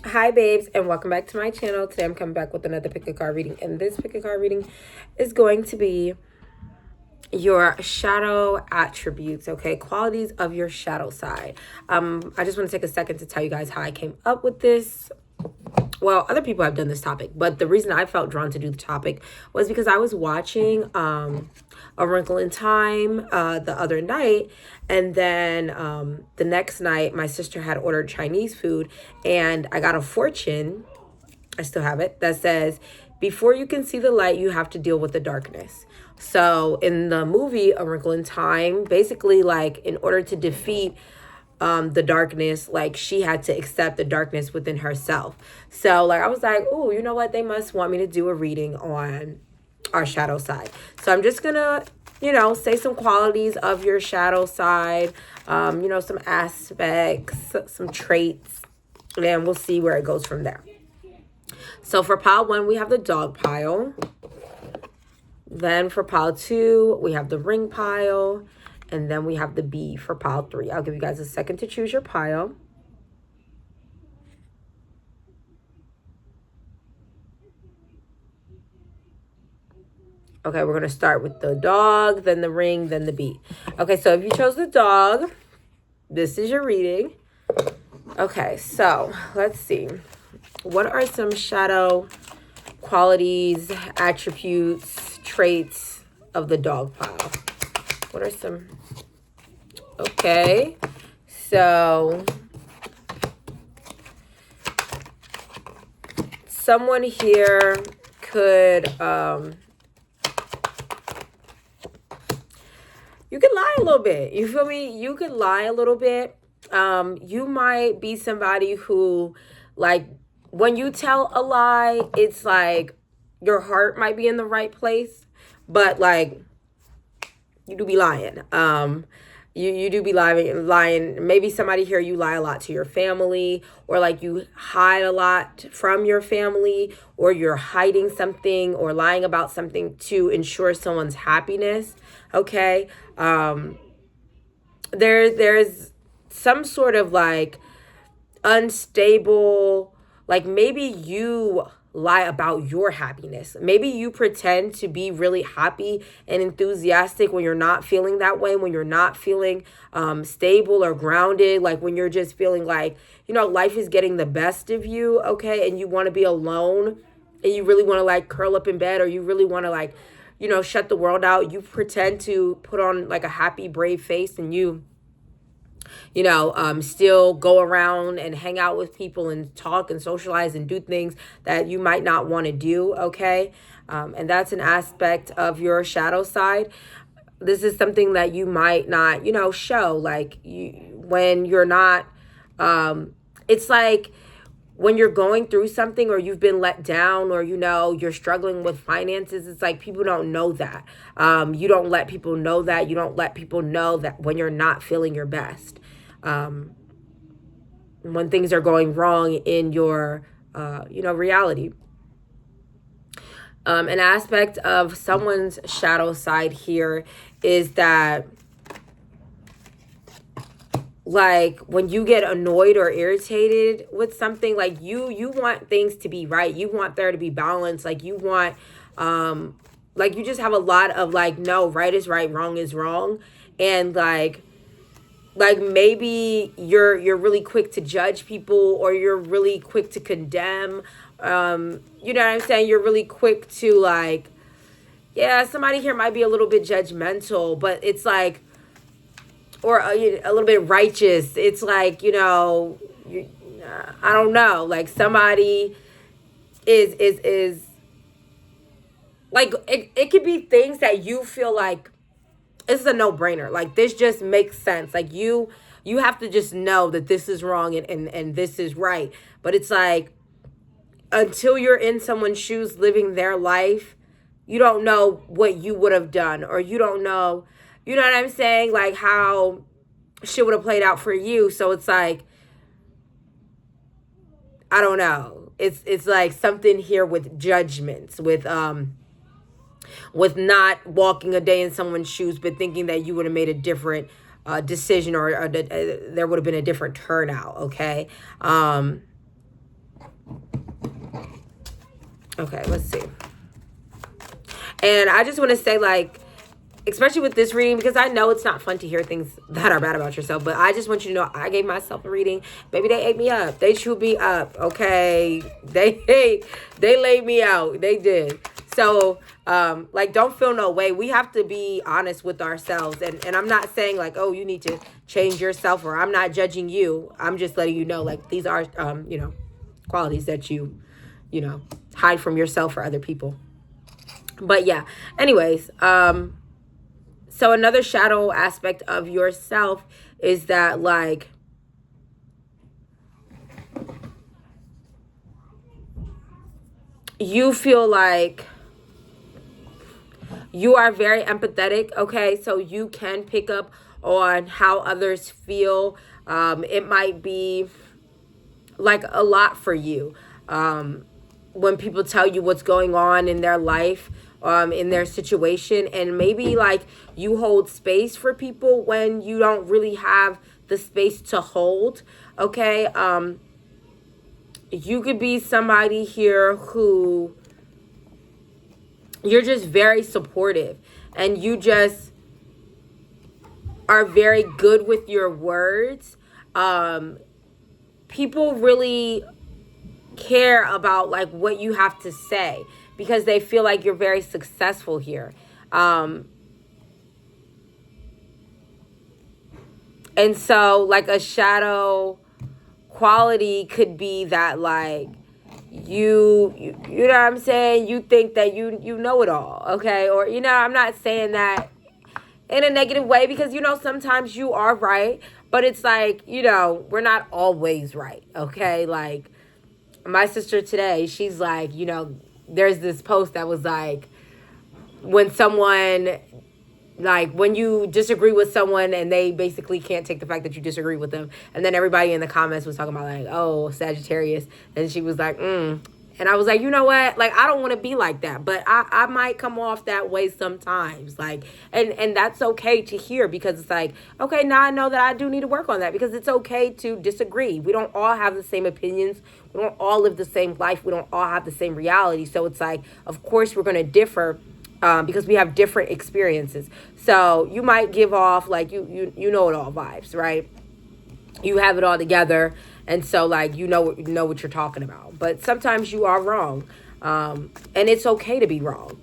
Hi babes, and welcome back to my channel. Today I'm coming back with another pick a card reading, and this pick a card reading is going to be your shadow attributes, okay? Qualities of your shadow side. I just want to take a second to tell you guys how I came up with this. Well, other people have done this topic, but the reason I felt drawn to do the topic was because I was watching A Wrinkle in Time the other night, and then the next night my sister had ordered Chinese food, and I got a fortune, I still have it, that says, before you can see the light, you have to deal with the darkness. So in the movie A Wrinkle in Time, basically, like, in order to defeat the darkness, like, she had to accept the darkness within herself. So like I was like, oh, you know what, they must want me to do a reading on our shadow side. So I'm just gonna, say some qualities of your shadow side, some aspects, some traits, and we'll see where it goes from there. So for pile 1, we have the dog pile. Then for pile 2, we have the ring pile. And then we have the bee for pile 3. I'll give you guys a second to choose your pile. Okay, we're going to start with the dog, then the ring, then the bee. Okay, so if you chose the dog, this is your reading. Okay, so let's see. What are some shadow qualities, attributes, traits of the dog pile? What are some... Okay, so someone here could, you could lie a little bit. You feel me? You could lie a little bit. You might be somebody who, like, when you tell a lie, it's like your heart might be in the right place, but like you do be lying. You do be lying. Maybe somebody here, you lie a lot to your family, or like you hide a lot from your family, or you're hiding something or lying about something to ensure someone's happiness. Okay. There's some sort of like unstable, like maybe you lie about your happiness. Maybe you pretend to be really happy and enthusiastic when you're not feeling that way, when you're not feeling stable or grounded, like when you're just feeling like, life is getting the best of you, okay, and you want to be alone, and you really want to like curl up in bed, or you really want to like, shut the world out. You pretend to put on like a happy, brave face, and you still go around and hang out with people and talk and socialize and do things that you might not want to do, okay? And that's an aspect of your shadow side. This is something that you might not, show. Like, when you're not, it's like when you're going through something, or you've been let down, or you're struggling with finances, it's like people don't know that. You don't let people know that. You don't let people know that when you're not feeling your best. When things are going wrong in your, reality. An aspect of someone's shadow side here is that, like, when you get annoyed or irritated with something, like you want things to be right. You want there to be balance. Like you want, like you just have a lot of like, no, right is right, wrong is wrong. And like maybe you're really quick to judge people, or you're really quick to condemn. You know what I'm saying? You're really quick to like, yeah, somebody here might be a little bit judgmental, but it's like, or a little bit righteous. It's like, I don't know, like somebody is like, it could be things that you feel like, this is a no-brainer. Like, this just makes sense. Like, you have to just know that this is wrong and this is right. But it's like, until you're in someone's shoes living their life, you don't know what you would have done, or you don't know, you know what I'm saying? Like, how shit would have played out for you. So it's like, I don't know. It's like something here with judgments, with not walking a day in someone's shoes, but thinking that you would have made a different decision, or there would have been a different turnout, okay? Okay, let's see. And I just want to say, like, especially with this reading, because I know it's not fun to hear things that are bad about yourself, but I just want you to know I gave myself a reading. Maybe they ate me up. They chewed me up, okay? They laid me out. They did. So, like, don't feel no way. We have to be honest with ourselves. And I'm not saying, like, oh, you need to change yourself, or I'm not judging you. I'm just letting you know, like, these are, qualities that you hide from yourself or other people. But yeah, anyways, so another shadow aspect of yourself is that, like, you feel like you are very empathetic, okay? So you can pick up on how others feel. It might be like a lot for you when people tell you what's going on in their life, in their situation, and maybe like you hold space for people when you don't really have the space to hold, okay? You could be somebody here who you're just very supportive, and you just are very good with your words. People really care about like what you have to say because they feel like you're very successful here. And so like a shadow quality could be that, like, you know what I'm saying? You think that you know it all, okay? Or, I'm not saying that in a negative way, because, sometimes you are right, but it's like, we're not always right, okay? Like, my sister today, she's like, there's this post that was like, when you disagree with someone and they basically can't take the fact that you disagree with them, and then everybody in the comments was talking about like, oh, Sagittarius, and she was like, And I was like, you know what? Like, I don't want to be like that, but I might come off that way sometimes. Like, and that's okay to hear, because it's like, okay, now I know that I do need to work on that, because it's okay to disagree. We don't all have the same opinions. We don't all live the same life. We don't all have the same reality. So it's like, of course, we're going to differ because we have different experiences. So you might give off like, you know it all vibes, right? You have it all together. And so, like, you know what you're talking about. But sometimes you are wrong. And it's okay to be wrong.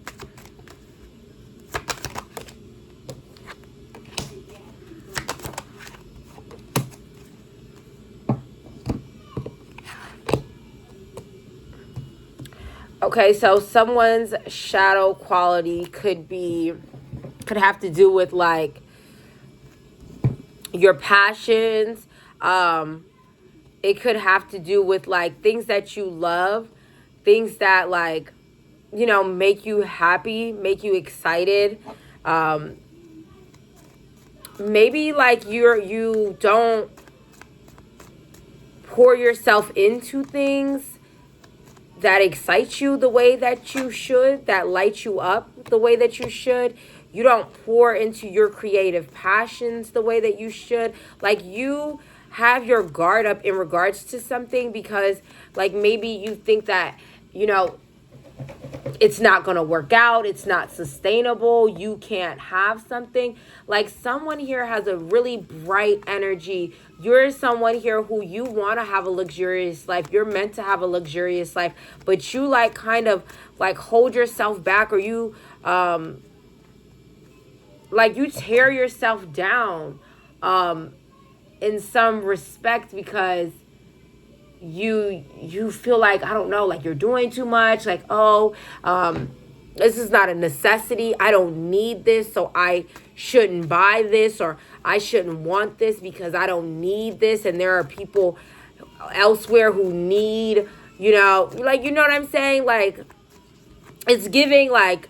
Okay, so someone's shadow quality could have to do with, like, your passions. It could have to do with, like, things that you love, things that, like, make you happy, make you excited. Maybe, like, you don't pour yourself into things that excite you the way that you should, that light you up the way that you should. You don't pour into your creative passions the way that you should. Like, you have your guard up in regards to something because, like, maybe you think that, it's not going to work out. It's not sustainable. You can't have something. Like, someone here has a really bright energy. You're someone here who you want to have a luxurious life. You're meant to have a luxurious life, but you, like, kind of, like, hold yourself back, or you, like, you tear yourself down, in some respect, because you feel like, I don't know, like you're doing too much, like, this is not a necessity. I don't need this, so I shouldn't buy this, or I shouldn't want this because I don't need this. And there are people elsewhere who need, like, you know what I'm saying? Like, it's giving like,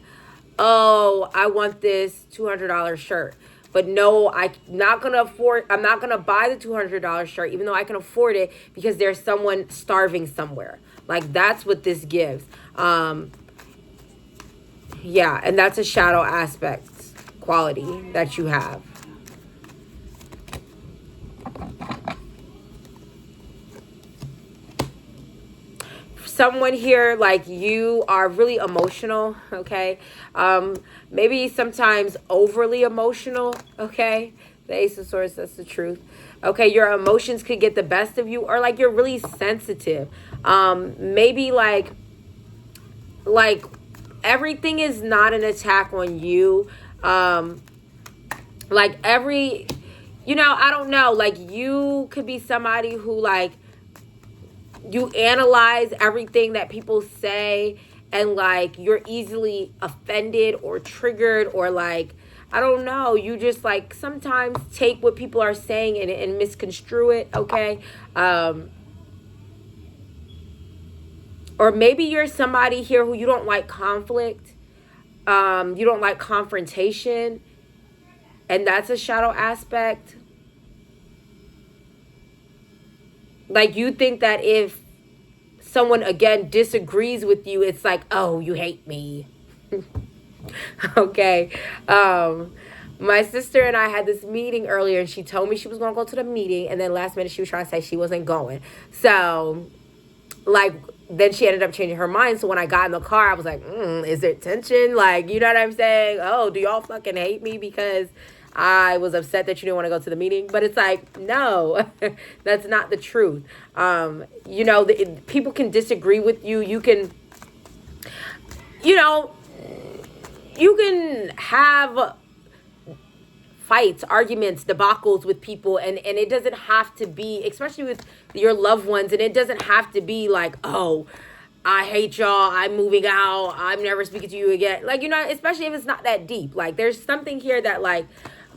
oh, I want this $200 shirt. But no, I'm not going to buy the $200 shirt, even though I can afford it, because there's someone starving somewhere. Like, that's what this gives. Yeah, and that's a shadow aspect quality that you have. someone here, like, you are really emotional, okay? Maybe sometimes overly emotional, okay? The Ace of Swords, that's the truth. Okay, your emotions could get the best of you, or like you're really sensitive. Maybe like everything is not an attack on you. Like every, I don't know, like you could be somebody who like, you analyze everything that people say, and like you're easily offended or triggered, or like, I don't know, you just like sometimes take what people are saying and misconstrue it, okay? Or maybe you're somebody here who you don't like conflict, you don't like confrontation, and that's a shadow aspect. Like you think that if someone again disagrees with you, it's like, oh, you hate me. Okay. My sister and I had this meeting earlier, and she told me she was going to go to the meeting, and then last minute she was trying to say she wasn't going. So like, then she ended up changing her mind. So when I got in the car, I was like, is there tension? Like, you know what I'm saying? Oh, do y'all fucking hate me because I was upset that you didn't want to go to the meeting? But it's like, no, that's not the truth. People can disagree with you. You can, you can have fights, arguments, debacles with people, and it doesn't have to be, especially with your loved ones, and it doesn't have to be like, oh, I hate y'all, I'm moving out, I'm never speaking to you again. Like, especially if it's not that deep. Like, there's something here that, like,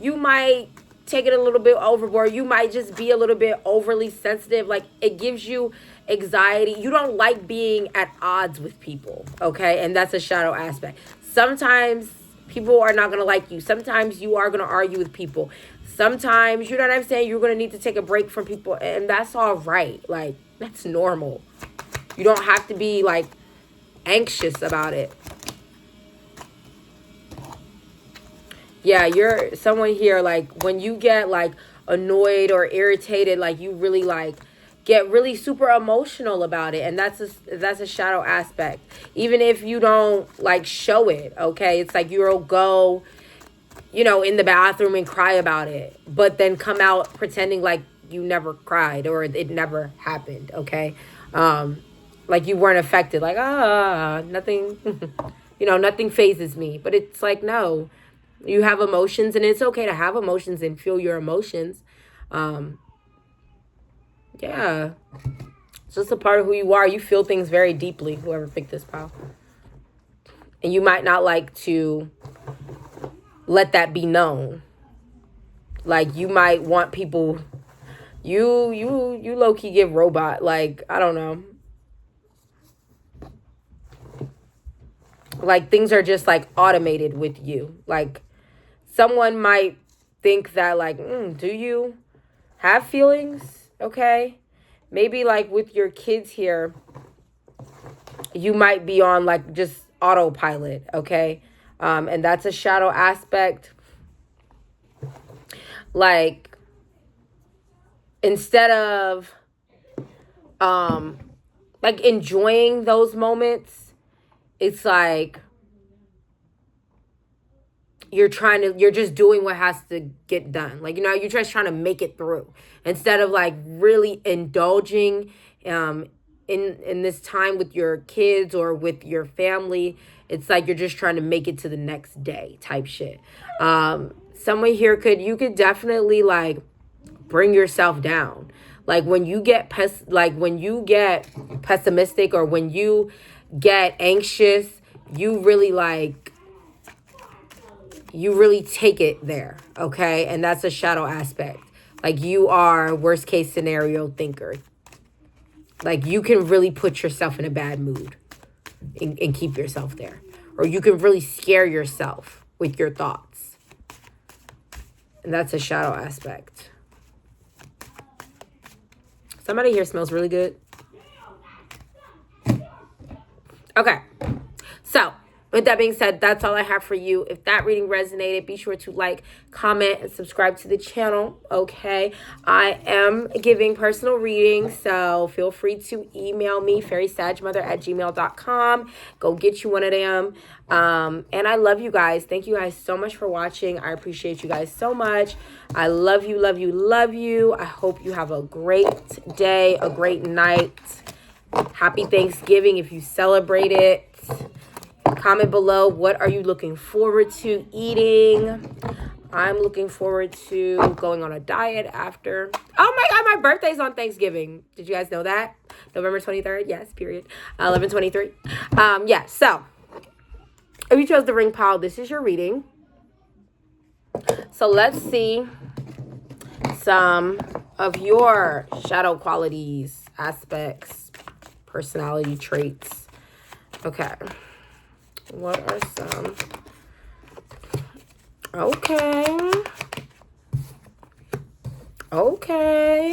you might take it a little bit overboard. You might just be a little bit overly sensitive. Like, it gives you anxiety. You don't like being at odds with people, okay? And that's a shadow aspect. Sometimes people are not going to like you. Sometimes you are going to argue with people. Sometimes, you know what I'm saying, you're going to need to take a break from people, and that's all right. Like, that's normal. You don't have to be, like, anxious about it. Yeah, you're someone here, like, when you get, like, annoyed or irritated, like, you really, like, get really super emotional about it, and that's a shadow aspect. Even if you don't, like, show it, okay? It's like you'll go, in the bathroom and cry about it, but then come out pretending like you never cried or it never happened, okay? Like you weren't affected, like, nothing, nothing phases me. But it's like, no, you have emotions, and it's okay to have emotions and feel your emotions. Yeah, it's just a part of who you are. You feel things very deeply, whoever picked this pile. And you might not like to let that be known. Like, you might want people, you low-key give robot, like, I don't know. Like, things are just, like, automated with you. Like, someone might think that, like, do you have feelings? Okay. Maybe, like, with your kids here, you might be on, like, just autopilot, okay? And that's a shadow aspect. Like, instead of, like, enjoying those moments, it's like you're just doing what has to get done. Like, you're just trying to make it through instead of, like, really indulging in this time with your kids or with your family. It's like you're just trying to make it to the next day type shit. Someone here you could definitely, like, bring yourself down. Like, when you get pessimistic or when you get anxious, you really take it there, okay? And that's a shadow aspect. Like, you are worst case scenario thinker. Like, you can really put yourself in a bad mood and keep yourself there. Or you can really scare yourself with your thoughts. And that's a shadow aspect. Somebody here smells really good. Okay. So, With that being said, that's all I have for you. If that reading resonated, be sure to like, comment, and subscribe to the channel, okay? I am giving personal readings, so feel free to email me, FairySagMother@gmail.com. Go get you one of them. And I love you guys. Thank you guys so much for watching. I appreciate you guys so much. I love you, love you, love you. I hope you have a great day, a great night. Happy Thanksgiving if you celebrate it. Comment below, what are you looking forward to eating? I'm looking forward to going on a diet after. Oh my God, my birthday's on Thanksgiving. Did you guys know that? November 23rd, yes, period. 11/23. Yeah, so if you chose the ring pile, this is your reading. So let's see some of your shadow qualities, aspects, personality traits. Okay. What are some? Okay.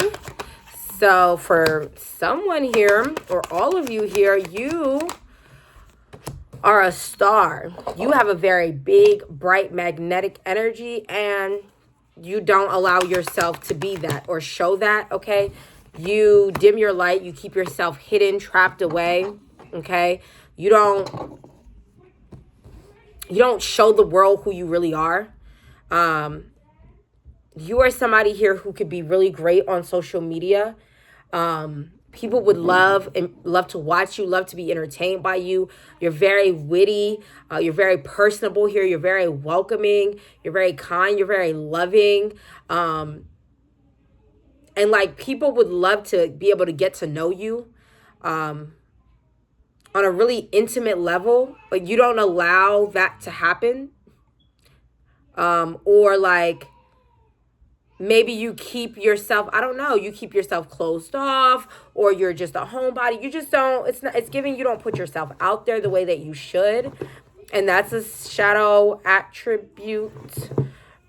So for someone here, or all of you here, you are a star. You have a very big, bright, magnetic energy, and you don't allow yourself to be that or show that, okay? You dim your light. You keep yourself hidden, trapped away, okay? You don't show the world who you really are. You are somebody here who could be really great on social media. People would love to watch you, love to be entertained by you. You're very witty. You're very personable here. You're very welcoming. You're very kind. You're very loving. And like people would love to be able to get to know you. On a really intimate level, but you don't allow that to happen. Or like maybe you keep yourself, I don't know, you keep yourself closed off, or you're just a homebody. You just don't, it's giving you don't put yourself out there the way that you should. And that's a shadow attribute.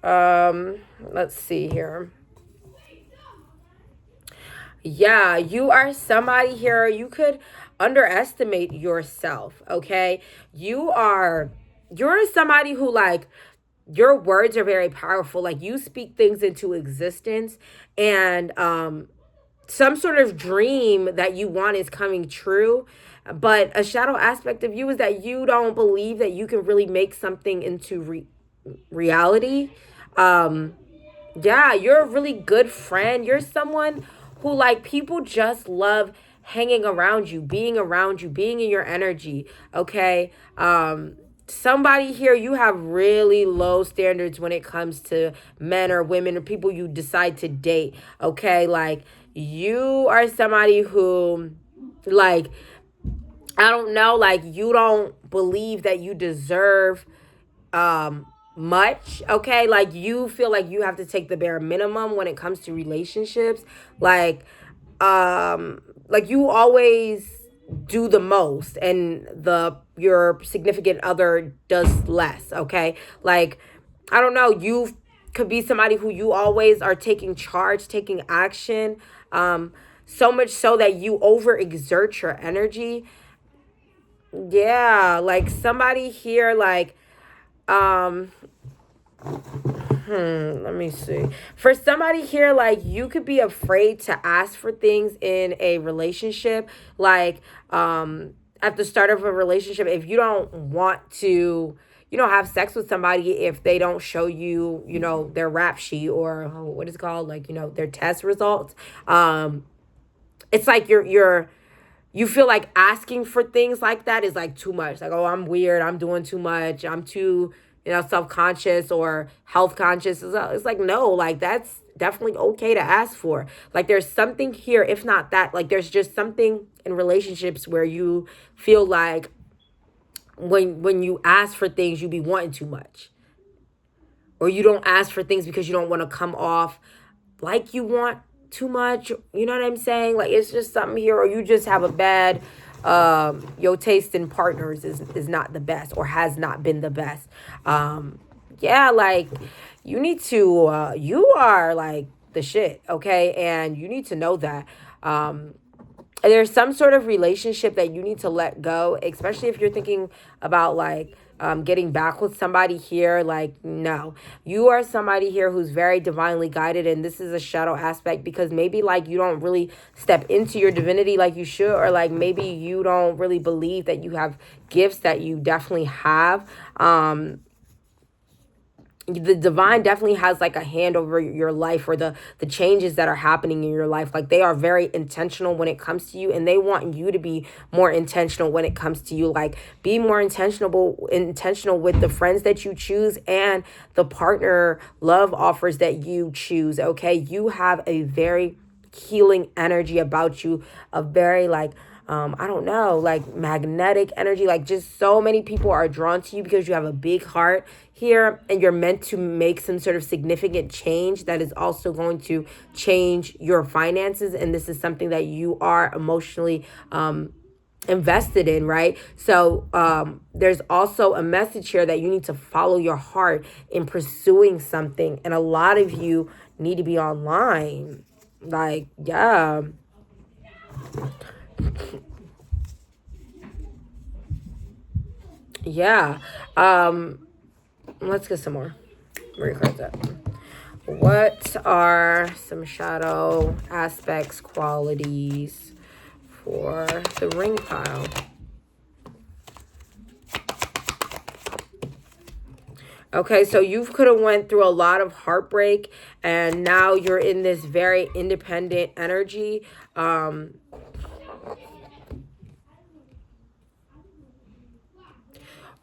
Let's see here. Yeah, you are somebody here, you could underestimate yourself, okay? You're somebody who, like, your words are very powerful. Like, you speak things into existence, and some sort of dream that you want is coming true. But a shadow aspect of you is that you don't believe that you can really make something into reality. Yeah, you're a really good friend. You're someone who, like, people just love hanging around you, being in your energy, okay? Somebody here, you have really low standards when it comes to men or women or people you decide to date, okay? Like, you are somebody who, like, I don't know, like, you don't believe that you deserve much, okay? Like, you feel like you have to take the bare minimum when it comes to relationships. Like you always do the most, and your significant other does less, okay? Like, I don't know, you could be somebody who you always are taking charge, taking action, so much so that you overexert your energy. Yeah, like somebody here, like, let me see. For somebody here, like, you could be afraid to ask for things in a relationship. Like, at the start of a relationship, if you don't want to, have sex with somebody, if they don't show you, their rap sheet, or what is it called? Like, their test results. It's like you feel like asking for things like that is like too much. Like, oh, I'm weird. I'm doing too much. I'm too, self-conscious or health conscious. It's like, no, like, that's definitely okay to ask for. Like, there's something here, if not that, like, there's just something in relationships where you feel like when you ask for things, you be wanting too much. Or you don't ask for things because you don't want to come off like you want too much. You know what I'm saying? Like, it's just something here, or you just have a bad, your taste in partners is not the best, or has not been the best. Yeah, like, you need to, you are like the shit, okay? And you need to know that. there's some sort of relationship that you need to let go, especially if you're thinking about like getting back with somebody here. Like, no, you are somebody here who's very divinely guided, and this is a shadow aspect because maybe like you don't really step into your divinity like you should, or like maybe you don't really believe that you have gifts that you definitely have. The divine definitely has like a hand over your life, or the changes that are happening in your life. Like, they are very intentional when it comes to you, and they want you to be more intentional when it comes to you. Like, be more intentional with the friends that you choose and the partner love offers that you choose. Okay, you have a very healing energy about you, a very like I don't know, like magnetic energy. Like, just so many people are drawn to you because you have a big heart here, and you're meant to make some sort of significant change that is also going to change your finances. And this is something that you are emotionally invested in, right? So there's also a message here that you need to follow your heart in pursuing something. And a lot of you need to be online. Like, yeah. Yeah. Let's get some more. Where your cards at? What are some shadow aspects, qualities for the ring pile? Okay, so you could have went through a lot of heartbreak, and now you're in this very independent energy.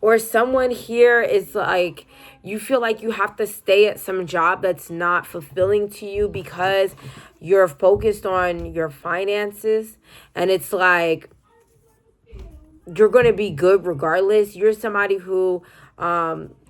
Or someone here is like, you feel like you have to stay at some job that's not fulfilling to you because you're focused on your finances. And it's like, you're going to be good regardless. You're somebody who,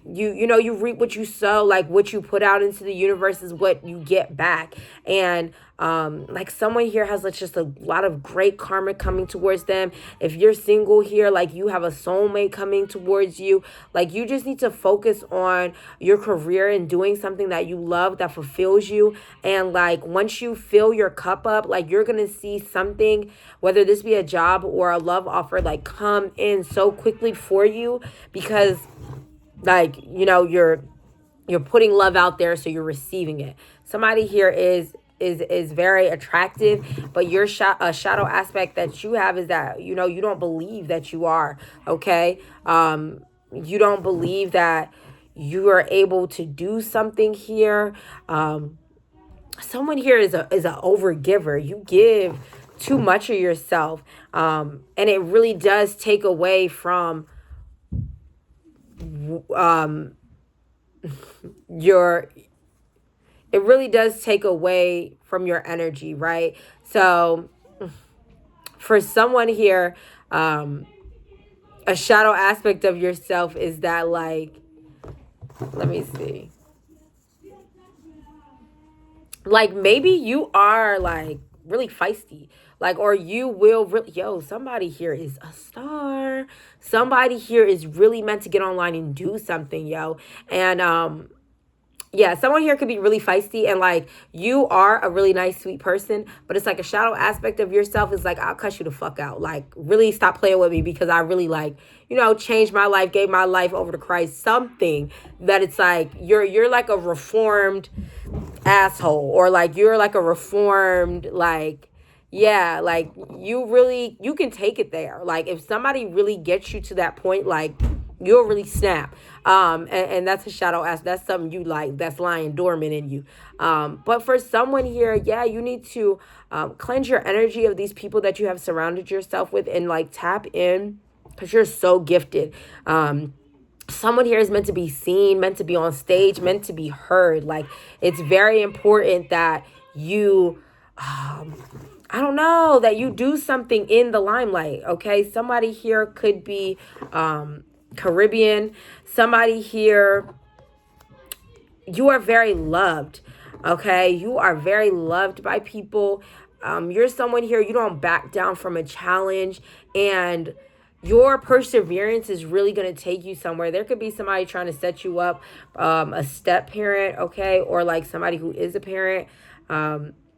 you reap what you sow. Like, what you put out into the universe is what you get back. And like, someone here has like just a lot of great karma coming towards them. If you're single here, like, you have a soulmate coming towards you. Like, you just need to focus on your career and doing something that you love, that fulfills you. And like, once you fill your cup up, like, you're gonna see something, whether this be a job or a love offer, like, come in so quickly for you, because like, you're putting love out there, so you're receiving it. Somebody here is very attractive, but your a shadow aspect that you have is that, you don't believe that you are, okay? You don't believe that you are able to do something here. Someone here is a overgiver. You give too much of yourself, and it really does take away from it really does take away from your energy, right? So for someone here, a shadow aspect of yourself is that, like, let me see, like, maybe you are like really feisty, like, or you will really, somebody here is a star. Somebody here is really meant to get online and do something, and yeah, someone here could be really feisty, and like, you are a really nice, sweet person, but it's like a shadow aspect of yourself is like, I'll cuss you the fuck out. Like, really stop playing with me, because I really, like, changed my life, gave my life over to Christ. Something that it's like, you're like a reformed asshole, or like, you're like a reformed, like, yeah, like, you can take it there. Like, if somebody really gets you to that point, like, you'll really snap. And that's a shadow aspect. That's something you like, that's lying dormant in you. But for someone here, yeah, you need to cleanse your energy of these people that you have surrounded yourself with, and like, tap in, because you're so gifted. Someone here is meant to be seen, meant to be on stage, meant to be heard. Like, it's very important that you, I don't know, that you do something in the limelight, okay? Somebody here could be Caribbean. Somebody here, you are very loved, okay? You are very loved by people. You're someone here, you don't back down from a challenge, and your perseverance is really going to take you somewhere. There could be somebody trying to set you up, a step parent, okay? Or like somebody who is a parent.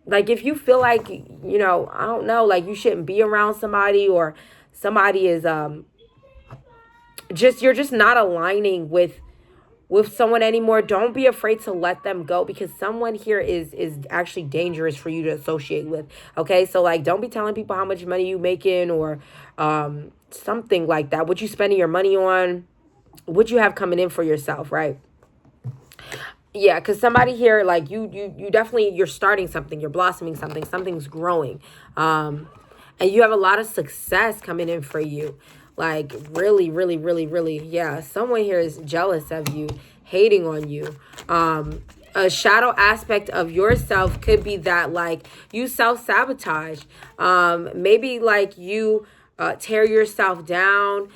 Like if you feel like, you know, I don't know, like you shouldn't be around somebody, or somebody is just, you're just not aligning with someone anymore, don't be afraid to let them go, because someone here is actually dangerous for you to associate with. Okay, so like don't be telling people how much money you making, or something like that, what you spending your money on, what you have coming in for yourself, right? Yeah, because somebody here, like you definitely, you're starting something, you're blossoming something, something's growing, and you have a lot of success coming in for you. Like really, really, really, really, yeah, someone here is jealous of you, hating on you. A shadow aspect of yourself could be that like you self-sabotage. Maybe like you tear yourself down.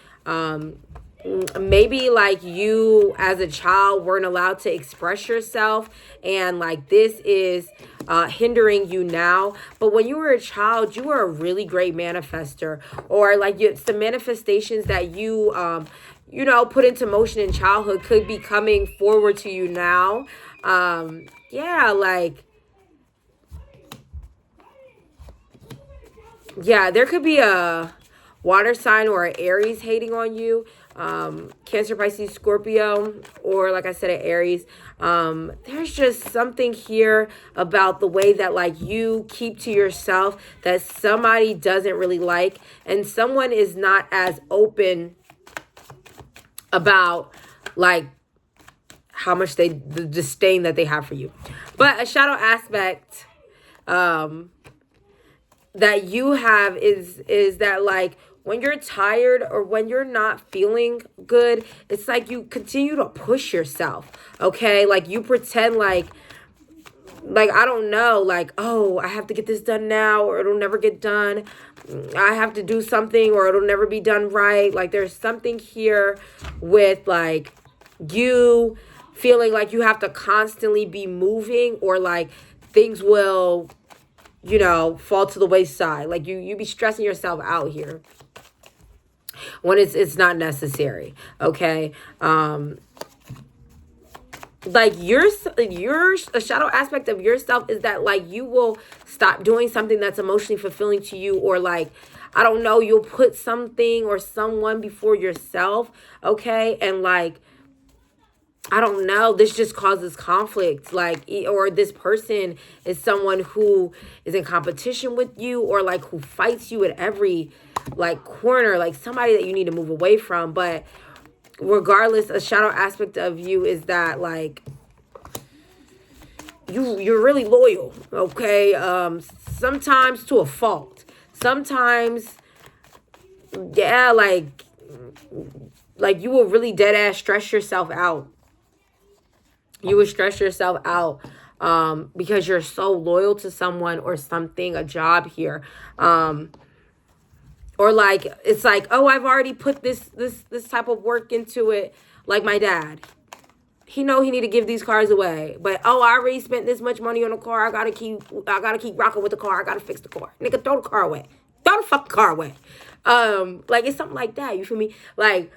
Maybe like you as a child weren't allowed to express yourself, and like this is hindering you now. But when you were a child, you were a really great manifester, or like you, some manifestations that you you know, put into motion in childhood could be coming forward to you now. Yeah, like, yeah, there could be a water sign or an Aries hating on you. Cancer, Pisces, Scorpio, or like I said, an Aries. There's just something here about the way that like you keep to yourself that somebody doesn't really like, and someone is not as open about like how much the disdain that they have for you. But a shadow aspect that you have is that like when you're tired or when you're not feeling good, it's like you continue to push yourself. Okay, like you pretend like I don't know, like, oh, I have to get this done now or it'll never get done. I have to do something or it'll never be done right. Like there's something here with like you feeling like you have to constantly be moving, or like things will, you know, fall to the wayside. Like you be stressing yourself out here when it's not necessary. Okay. Like your a shadow aspect of yourself is that like you will stop doing something that's emotionally fulfilling to you, or like I don't know, you'll put something or someone before yourself. Okay, and like I don't know, this just causes conflict, like, or this person is someone who is in competition with you, or like who fights you at every like corner, like somebody that you need to move away from. But regardless, a shadow aspect of you is that like you're really loyal. Okay, sometimes to a fault, sometimes, yeah, like you will really dead ass stress yourself out. You would stress yourself out because you're so loyal to someone or something, a job here. Or like it's like, oh, I've already put this type of work into it. Like my dad, he know he need to give these cars away, but oh, I already spent this much money on a car. I gotta keep rocking with the car. I gotta fix the car. Nigga, throw the car away. Throw the fucking car away. Like it's something like that. You feel me? Like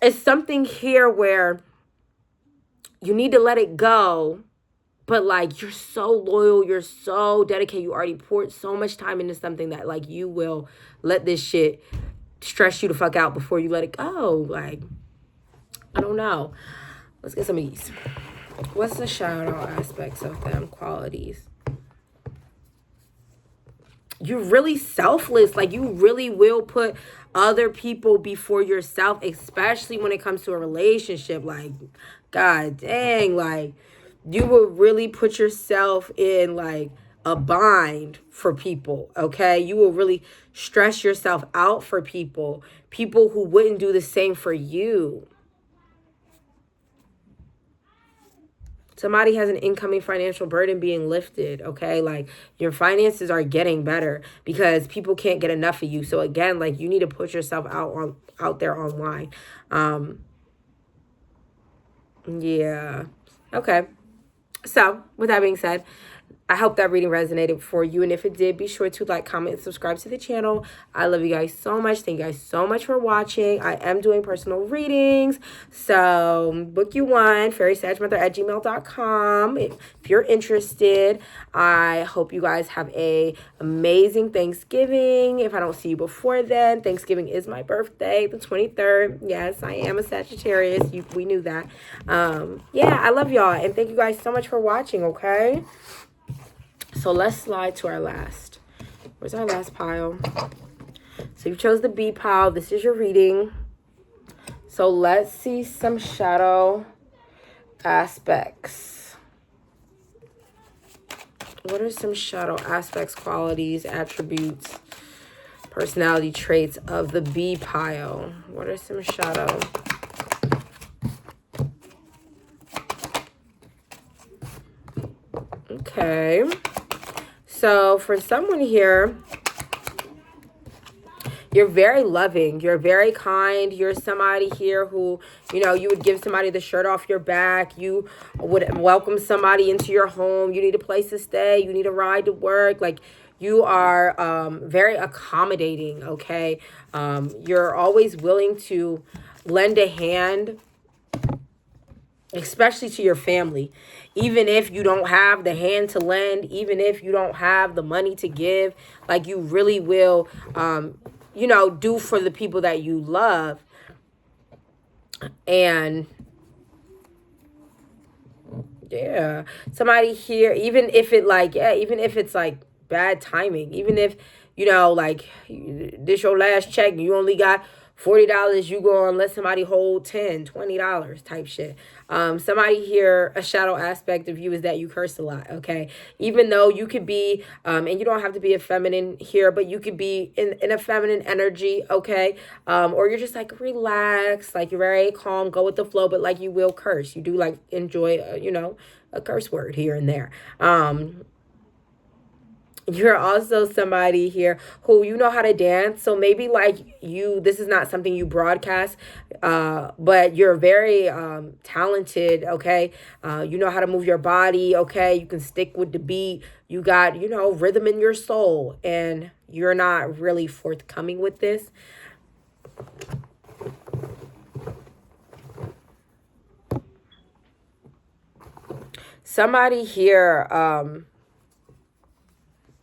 it's something here where you need to let it go, but like you're so loyal, you're so dedicated, you already poured so much time into something that like you will let this shit stress you the fuck out before you let it go. Like, I don't know. Let's get some of these. What's the shadow aspects of them qualities? You're really selfless. Like you really will put other people before yourself, especially when it comes to a relationship. Like, god dang, like you will really put yourself in like a bind for people. Okay, you will really stress yourself out for people who wouldn't do the same for you. Somebody has an incoming financial burden being lifted, okay? Like, your finances are getting better because people can't get enough of you. So, again, like, you need to put yourself out there online. Yeah. Okay. So, with that being said, I hope that reading resonated for you. And if it did, be sure to like, comment, and subscribe to the channel. I love you guys so much. Thank you guys so much for watching. I am doing personal readings. So book you one, FairySagMother@gmail.com. If you're interested, I hope you guys have a amazing Thanksgiving. If I don't see you before then, Thanksgiving is my birthday, the 23rd. Yes, I am a Sagittarius. We knew that. Yeah, I love y'all. And thank you guys so much for watching, okay? So let's slide to our last. Where's our last pile? So you chose the B pile. This is your reading. So let's see some shadow aspects. What are some shadow aspects, qualities, attributes, personality traits of the B pile? What are some shadow? Okay. So for someone here, you're very loving. You're very kind. You're somebody here who, you know, you would give somebody the shirt off your back. You would welcome somebody into your home. You need a place to stay. You need a ride to work. Like, you are very accommodating, okay? You're always willing to lend a hand, especially to your family. Even if you don't have the hand to lend, even if you don't have the money to give, like, you really will, you know, do for the people that you love. And yeah, somebody here, even if it like, yeah, even if it's like bad timing, even if, you know, like, this your last check, you only got $40, you go and let somebody hold $10, $20 type shit. Somebody here, a shadow aspect of you is that you curse a lot, okay? Even though you could be, and you don't have to be a feminine here, but you could be in a feminine energy, okay? Or you're just like relaxed, like you're very calm, go with the flow, but like you will curse. You do like enjoy, you know, a curse word here and there. You're also somebody here who, you know how to dance. So maybe like you, this is not something you broadcast, but you're very talented, okay? You know how to move your body, okay? You can stick with the beat. You got, you know, rhythm in your soul, and you're not really forthcoming with this. Somebody here,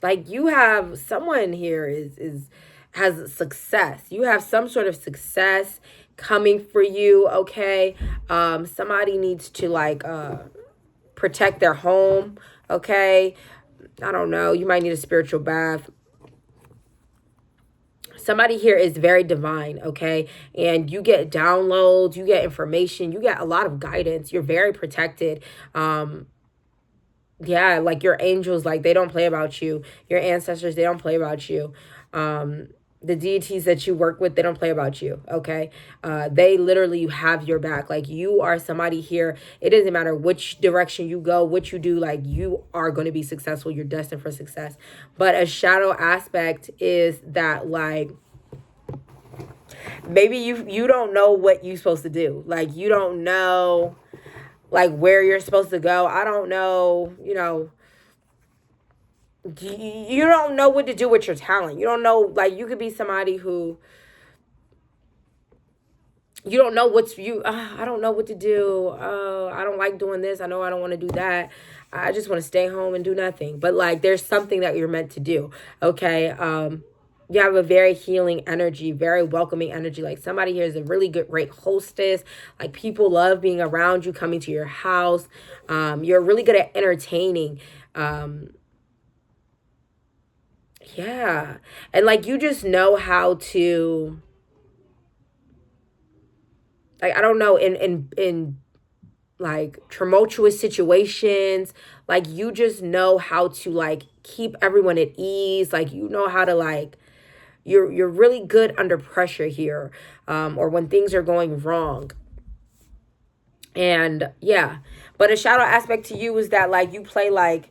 like, you have someone here has success. You have some sort of success coming for you, okay? Somebody needs to like protect their home, okay? I don't know. You might need a spiritual bath. Somebody here is very divine, okay? And you get downloads, you get information, you get a lot of guidance. You're very protected. Yeah, like your angels, like they don't play about you. Your ancestors, they don't play about you. The deities that you work with, they don't play about you, okay? They literally have your back. Like, you are somebody here. It doesn't matter which direction you go, what you do, like, you are going to be successful. You're destined for success. But a shadow aspect is that, like, maybe you don't know what you're supposed to do. Like, you don't know, like, where you're supposed to go. I don't know, you know, you don't know what to do with your talent. You don't know, like, you could be somebody who, you don't know what's you, I don't know what to do. I don't like doing this. I know I don't want to do that. I just want to stay home and do nothing. But like, there's something that you're meant to do, okay? You have a very healing energy, very welcoming energy. Like, somebody here is a really great hostess. Like, people love being around you, coming to your house. You're really good at entertaining. Yeah. And like, you just know how to, like, I don't know, in like tumultuous situations, like, you just know how to like keep everyone at ease. Like, you know how to like, you're really good under pressure here, or when things are going wrong. And yeah, but a shadow aspect to you is that like, you play like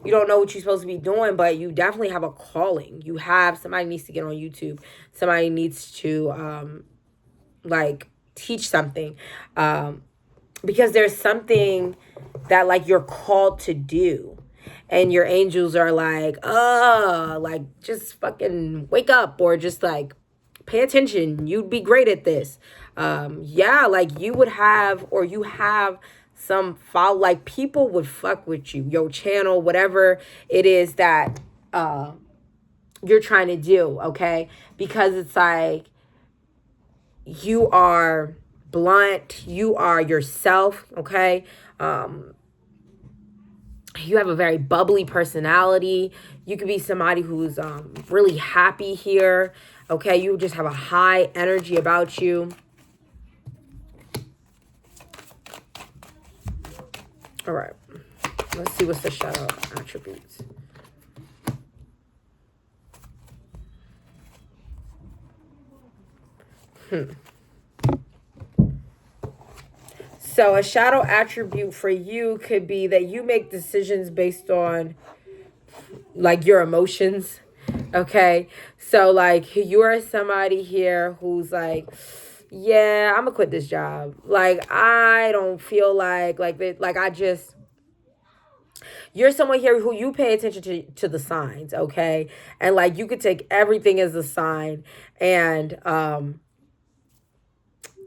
you don't know what you're supposed to be doing, but you definitely have a calling. You have, somebody needs to get on YouTube. Somebody needs to like teach something, because there's something that like you're called to do. and your angels are like, like just fucking wake up, or just like pay attention. You'd be great at this. Yeah, like you would have, or you have some follow, like people would fuck with you, your channel, whatever it is that you're trying to do, okay? Because it's like you are blunt, you are yourself, okay? You have a very bubbly personality. You could be somebody who's really happy here, okay? You just have a high energy about you. All right, let's see what's the shadow attributes. So a shadow attribute for you could be that you make decisions based on like your emotions. Okay. So like you are somebody here who's like, yeah, I'm gonna quit this job. Like I don't feel like I just, you're someone here who you pay attention to the signs, okay? And like you could take everything as a sign, and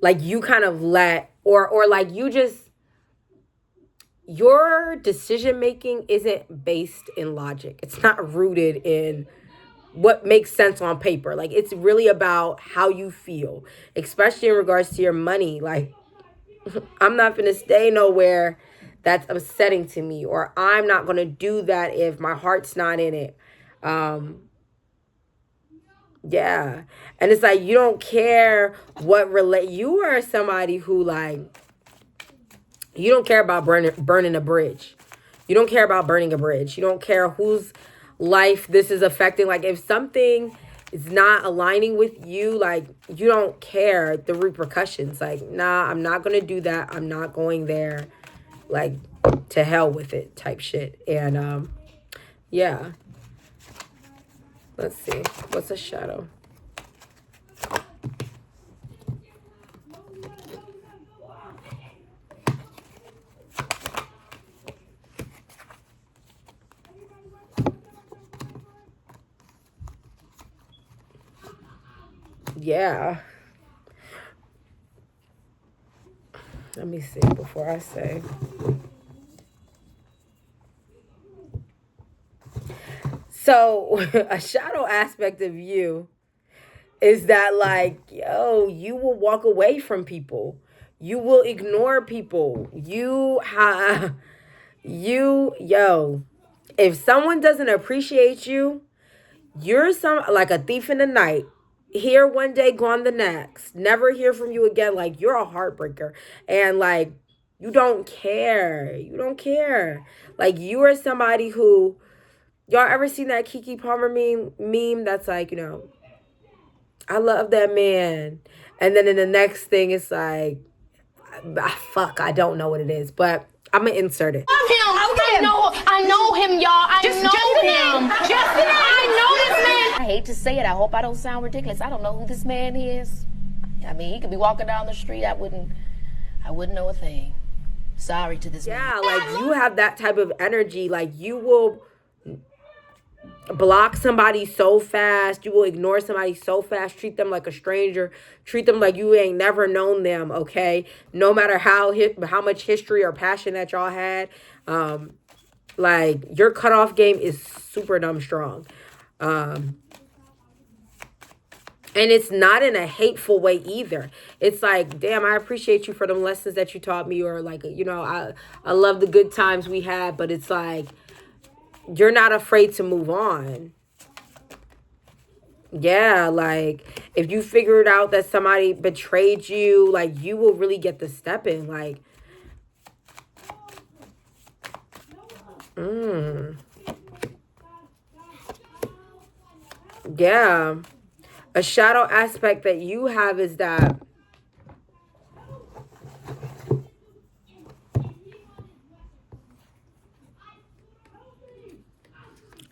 like you kind of let, or like you just, your decision making isn't based in logic. It's not rooted in what makes sense on paper. Like it's really about how you feel, especially in regards to your money. Like I'm not gonna stay nowhere that's upsetting to me, or I'm not gonna do that if my heart's not in it. Yeah. And it's like you don't care what relate, you are somebody who like, you don't care about burning a bridge. You don't care about burning a bridge. You don't care whose life this is affecting. Like if something is not aligning with you, like you don't care the repercussions. Like, nah, I'm not going to do that. I'm not going there. Like to hell with it type shit. And yeah. Let's see. What's a shadow? Yeah. Let me see before I say. So a shadow aspect of you is that like, yo, you will walk away from people. You will ignore people. Yo, if someone doesn't appreciate you, you're like a thief in the night. Here one day, gone the next. Never hear from you again. Like you're a heartbreaker. And like, you don't care. You don't care. Like you are somebody who, y'all ever seen that Keke Palmer meme that's like, I love that man. And then in the next thing, it's like, fuck, I don't know what it is, but I'm going to insert it. I know him, y'all. I know him. I know this man. I hate to say it. I hope I don't sound ridiculous. I don't know who this man is. I mean, he could be walking down the street. I wouldn't know a thing. Sorry to this man. Yeah, like you have that type of energy. Like you will block somebody so fast. You will ignore somebody so fast. Treat them like a stranger. Treat them like you ain't never known them, okay? No matter how much history or passion that y'all had. Like your cutoff game is super dumb strong. And it's not in a hateful way either. It's like, damn, I appreciate you for the lessons that you taught me, or like, I love the good times we had, but it's like, you're not afraid to move on. Yeah, like if you figured out that somebody betrayed you, like you will really get the step in. Like, yeah. A shadow aspect that you have is that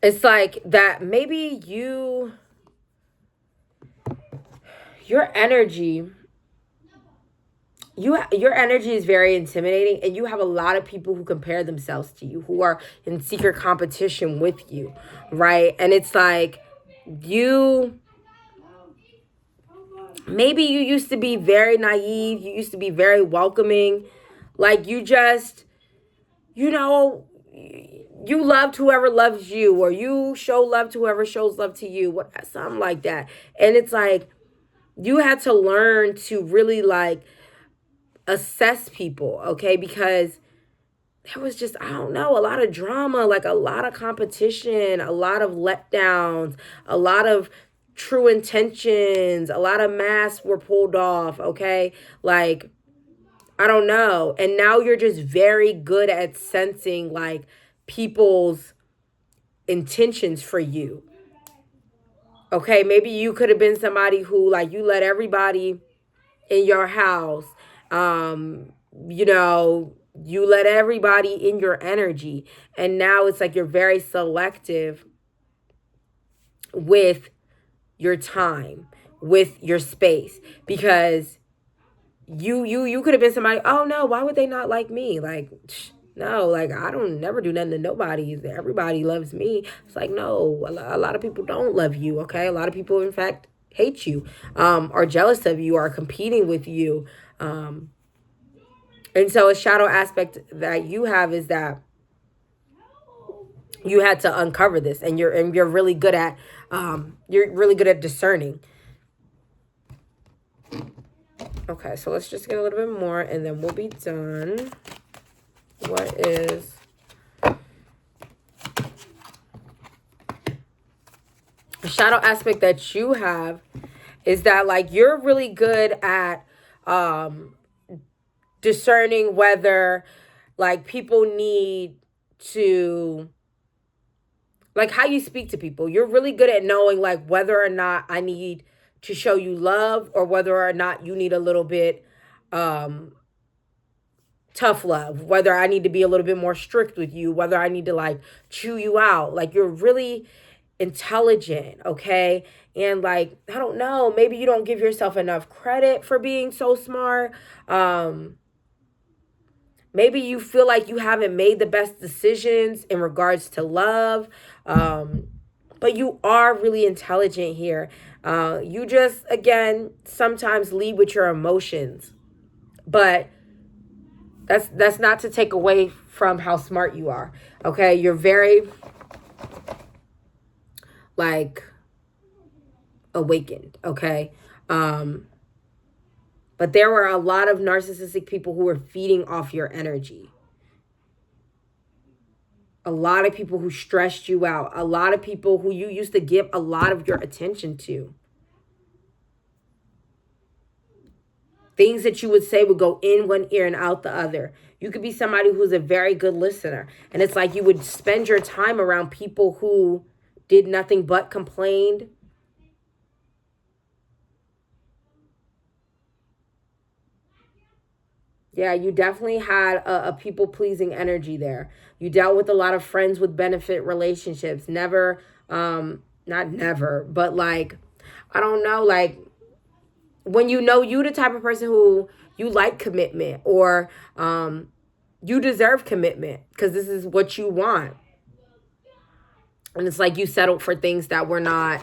it's like that maybe your energy your energy is very intimidating, and you have a lot of people who compare themselves to you, who are in secret competition with you, right? And it's like you maybe you used to be very naive, you used to be very welcoming, like you just, you know, you loved whoever loves you, or you show love to whoever shows love to you, what, something like that. And it's like you had to learn to really like assess people, okay? Because there was just, I don't know, a lot of drama, like a lot of competition, a lot of letdowns, a lot of true intentions, a lot of masks were pulled off, okay? Like, I don't know. And now you're just very good at sensing like people's intentions for you. Okay, maybe you could have been somebody who like you let everybody in your house, you know, you let everybody in your energy, and now it's like you're very selective with your time, with your space, because you could have been somebody, oh no, why would they not like me? Like, no, like I don't never do nothing to nobody. Everybody loves me. It's like, no, a lot of people don't love you, okay? A lot of people, in fact, hate you, are jealous of you, are competing with you. And so a shadow aspect that you have is that you had to uncover this, and you're really good at discerning. Okay, so let's just get a little bit more and then we'll be done. What is a shadow aspect that you have is that like you're really good at discerning whether like people need to, like how you speak to people. You're really good at knowing like whether or not I need to show you love, or whether or not you need a little bit tough love, whether I need to be a little bit more strict with you, whether I need to like chew you out. Like you're really intelligent, okay? And like, I don't know, maybe you don't give yourself enough credit for being so smart. Maybe you feel like you haven't made the best decisions in regards to love. But you are really intelligent here. You just, again, sometimes lead with your emotions. But that's not to take away from how smart you are. Okay? You're very, like, awakened. Okay? But there were a lot of narcissistic people who were feeding off your energy. A lot of people who stressed you out. A lot of people who you used to give a lot of your attention to. Things that you would say would go in one ear and out the other. You could be somebody who's a very good listener. And it's like you would spend your time around people who did nothing but complained. Yeah, you definitely had a people-pleasing energy there. You dealt with a lot of friends with benefit relationships. Never, not never, but like, I don't know, like, when you know you the type of person who you like commitment, or you deserve commitment because this is what you want. And it's like you settled for things that were not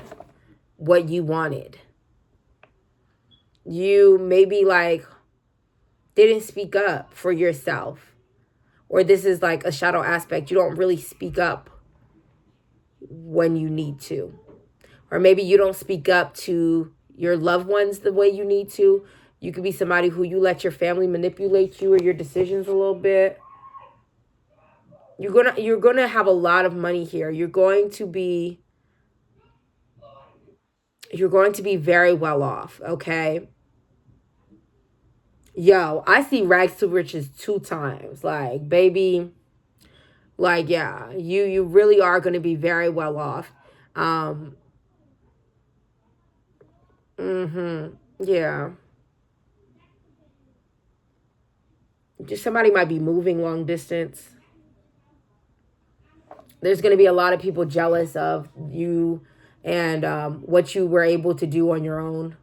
what you wanted. You maybe like didn't speak up for yourself. Or this is like a shadow aspect. You don't really speak up when you need to. Or maybe you don't speak up to your loved ones the way you need to. You could be somebody who you let your family manipulate you or your decisions a little bit. You're gonna have a lot of money here. You're going to be very well off, okay? Yo, I see rags to riches 2 times. Like, baby, like, yeah, you really are going to be very well off. Yeah. Just somebody might be moving long distance. There's going to be a lot of people jealous of you and what you were able to do on your own.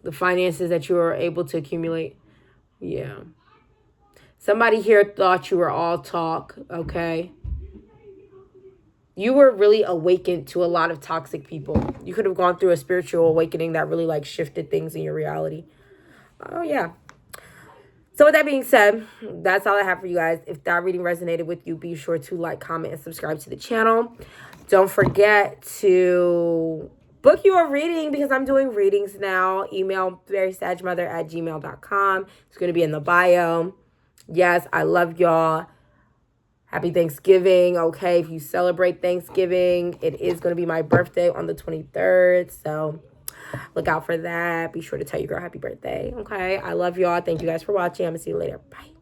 The finances that you were able to accumulate. Yeah. Somebody here thought you were all talk, okay? You were really awakened to a lot of toxic people. You could have gone through a spiritual awakening that really like shifted things in your reality. Oh, yeah. So with that being said, that's all I have for you guys. If that reading resonated with you, be sure to like, comment, and subscribe to the channel. Don't forget to book you a reading because I'm doing readings now. Email FairySagMother@gmail.com. It's going to be in the bio. Yes, I love y'all. Happy Thanksgiving, okay? If you celebrate Thanksgiving, it is going to be my birthday on the 23rd, so look out for that. Be sure to tell your girl happy birthday, okay? I love y'all. Thank you guys for watching. I'm going to see you later. Bye.